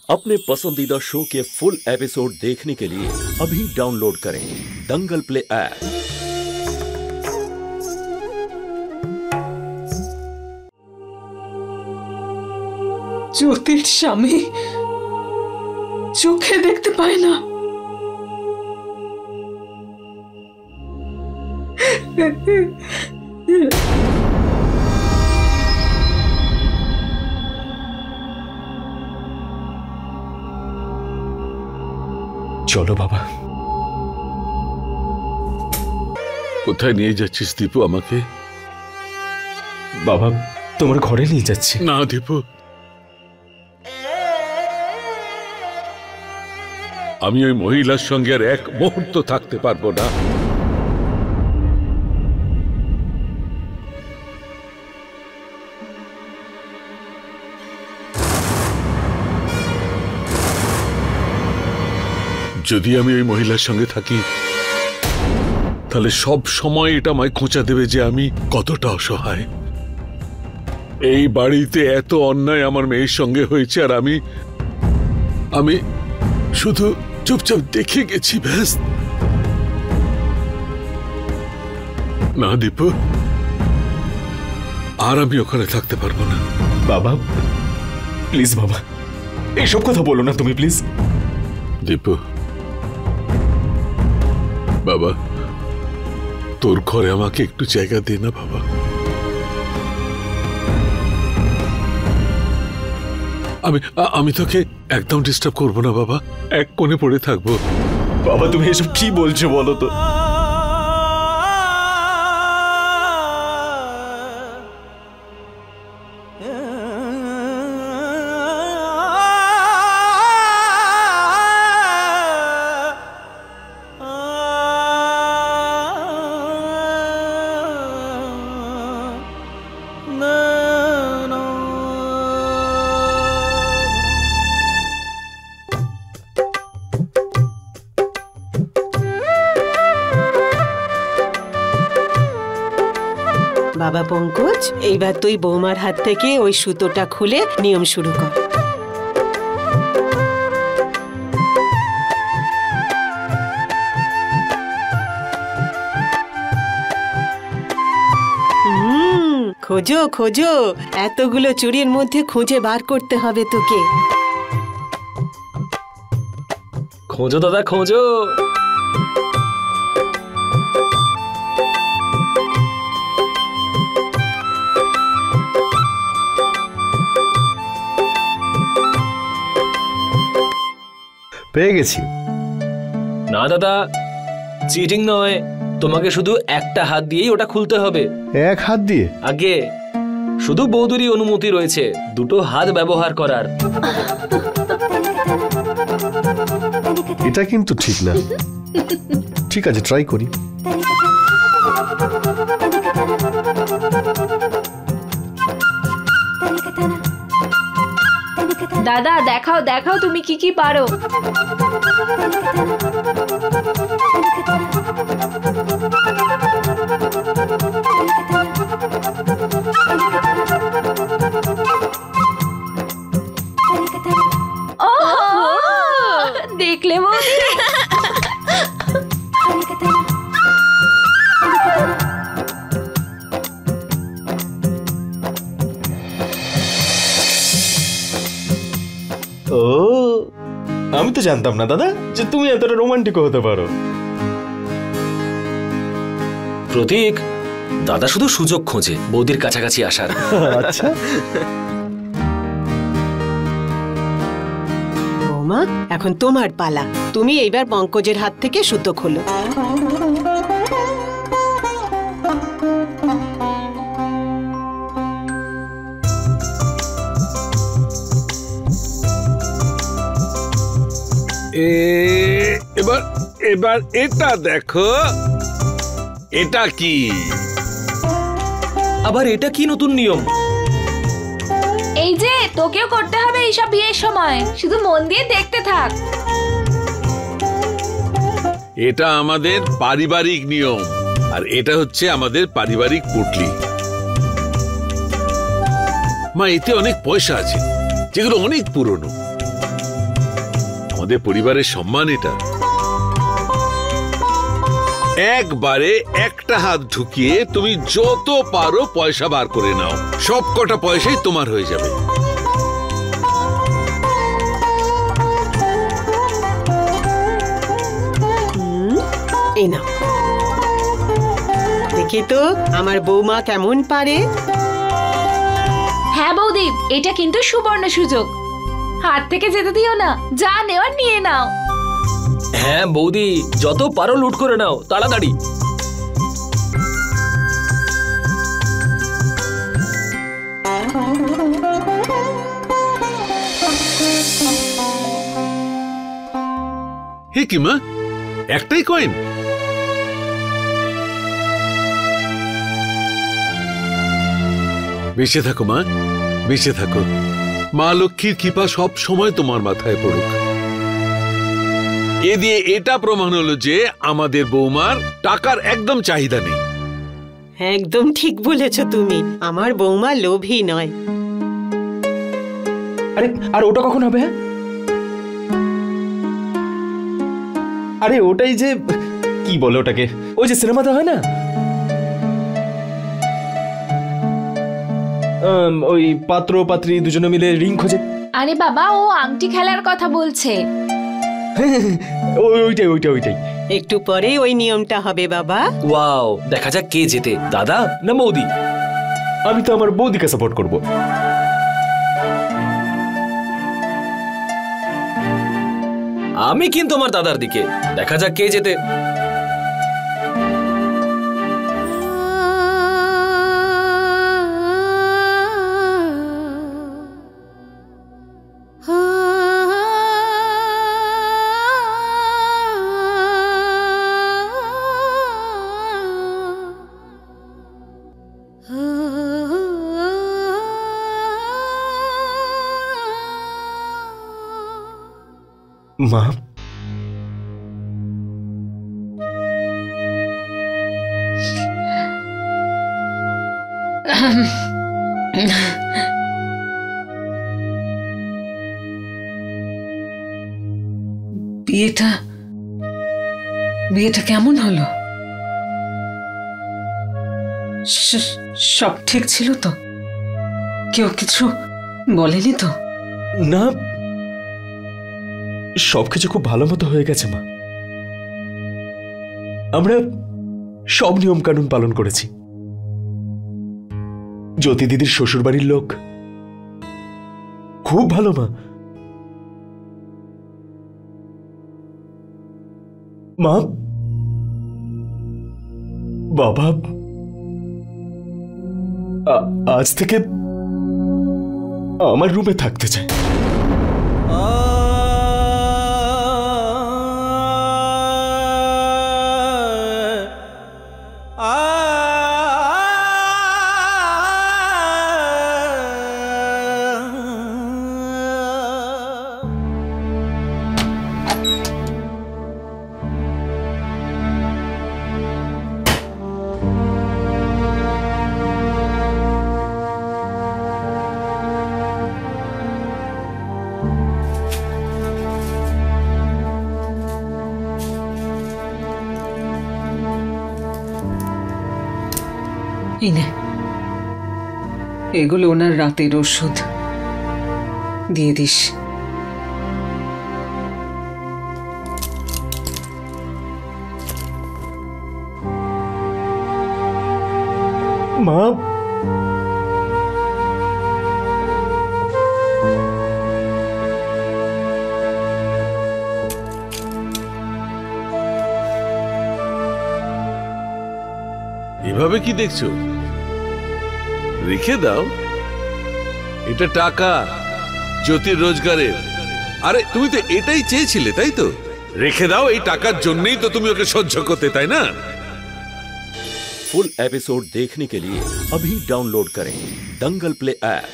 अपने पसंदीदा शो के फुल एपिसोड देखने के लिए अभी डाउनलोड करें दंगल प्ले ऐप। জ্যোতির স্বামী চোখে দেখতে পায় না। চলো বাবা। কোথায় নিয়ে যাচ্ছিস দীপু আমাকে? বাবা তোমার ঘরে নিয়ে যাচ্ছি। না দীপু, আমি ওই মহিলার সঙ্গে আর এক মুহূর্ত থাকতে পারবো না। যদি আমি ওই মহিলার সঙ্গে থাকি তাহলে সব সময় এটা আমায় খোঁচা দেবে যে আমি কতটা অসহায়। এই বাড়িতে এত অন্যায় আমার মেয়ের সঙ্গে হয়েছে আর আমি শুধু চুপচাপ দেখে গেছি ব্যাস। না দীপু, আর আমি ওখানে থাকতে পারবো না। বাবা প্লিজ বাবা, এইসব কথা বলো না তুমি প্লিজ। দীপু বাবা, তোর ঘরে আমাকে একটু জায়গা দে না বাবা। আমি তোকে একদম ডিস্টার্ব করবো না বাবা, এক কোণে পড়ে থাকবো। বাবা তুমি এসব কি বলছো বলো তো? বাবা পঙ্কজ, এইবার তুই বৌমার হাত থেকে ওই সুতোটা খুলে নিয়ম শুরু কর। খোঁজো খোঁজো, এতগুলো চুড়ির মধ্যে খুঁজে বার করতে হবে তোকে। খোঁজো দাদা খোঁজো। পেয়ে গেছি। না দাদা, চিটিং নয়, তোমাকে শুধু একটা হাত দিয়েই ওটা খুলতে হবে। এক হাত দিয়ে? আগে শুধু বৌদিরই অনুমতি রয়েছে দুটো হাত ব্যবহার করার। এটা কিন্তু ঠিক না। ঠিক আছে, ট্রাই করি। দাদা দেখাও দেখাও তুমি কি কি পারো। দেখলে বৌদি? ও, আমি তো জানতাম না দাদা যে তুমি এতটা রোমান্টিক হতে পারো। প্রতীক, দাদা শুধু সুযোগ খোঁজে বৌদির কাছাকাছি আসার। আচ্ছা বৌমা, এখন তোমার পালা। তুমি এইবার পঙ্কজের হাত থেকে সুতো খোলো। এবার এবার এটা দেখো, এটা কি? আবার এটা কি নতুন নিয়ম? এই যে তোকেও করতে হবে এইসব বিয়ের সময়, শুধু মন দিয়ে দেখতে থাক। এটা আমাদের পারিবারিক নিয়ম আর এটা হচ্ছে আমাদের পারিবারিক পুটলি। মা, এতে অনেক পয়সা আছে যেগুলো অনেক পুরনো। আমাদের পরিবারের সম্মান এটা। একবারে একটা হাত ঢুকিয়ে তুমি যত পারো পয়সা বার করে নাও, সব কটা পয়সাই তোমার হয়ে যাবে। এই নাও, দেখি তো আমার বৌমা কেমন পারে। হ্যাঁ বৌদি, এটা কিন্তু সুবর্ণ সুযোগ, হাত থেকে যেতে দিও না, যা নেওয়ার নিয়ে নাও। হ্যাঁ বৌদি, যত পারো লুট করে নাও তাড়াতাড়ি। হে কি মা, একটাই কয়েন? বেঁচে থাকো মা, বেঁচে থাকো। মা লক্ষ্মীর কৃপা সব সময় তোমার মাথায় পড়ুক। এ দিয়ে এটা প্রমাণ হলো যে আমাদের বৌমার টাকার একদম চাহিদা নেই। একদম ঠিক বলেছ তুমি, আমার বৌমা লোভী নয়। আরে আর ওটা কখন হবে? আরে ওটাই যে কি বলে ওটাকে, ওই যে সিনেমাতে হয় না, ওই পাত্র পাত্রী দুজনে মিলে রিং খোঁজে। আরে বাবা, ও আংটি খেলার কথা বলছে। ওইটাই ওইটাই ওইটাই। একটু পরেই ওই নিয়মটা হবে বাবা। ওয়াও, দেখা যাক কে জেতে, দাদা না বৌদি। আমি তো আমার বৌদিকে সাপোর্ট করব। আমি কিন্তু আমার দাদার দিকে, দেখা যাক কে জেতে। মা, বিয়েটা কেমন হলো? সব ঠিক ছিল তো? কেউ কিছু বলেনি তো? না, সবকিছু খুব ভালো মতো হয়ে গেছে মা। আমরা সব নিয়ম কানুন পালন করেছি। জ্যোতি দিদির শ্বশুর বাড়ির লোক খুব ভালো মা। মা, বাবা আজ থেকে আমার রুমে থাকতে চায়। এগুলো ওনার রাতের ওষুধ, দিয়ে দিস। মা, এভাবে কি দেখছো? রেখে দাও, এটা টাকা জ্যোতির রোজগারের। আরে তুমি তো এটাই চেয়েছিলে, তাই তো? রেখে দাও, এই টাকার জন্যই তো তুমি ওকে সহ্য করতে, তাই না? फुल एपिसोड देखने के लिए अभी डाउनलोड करें दंगल प्ले ऐप।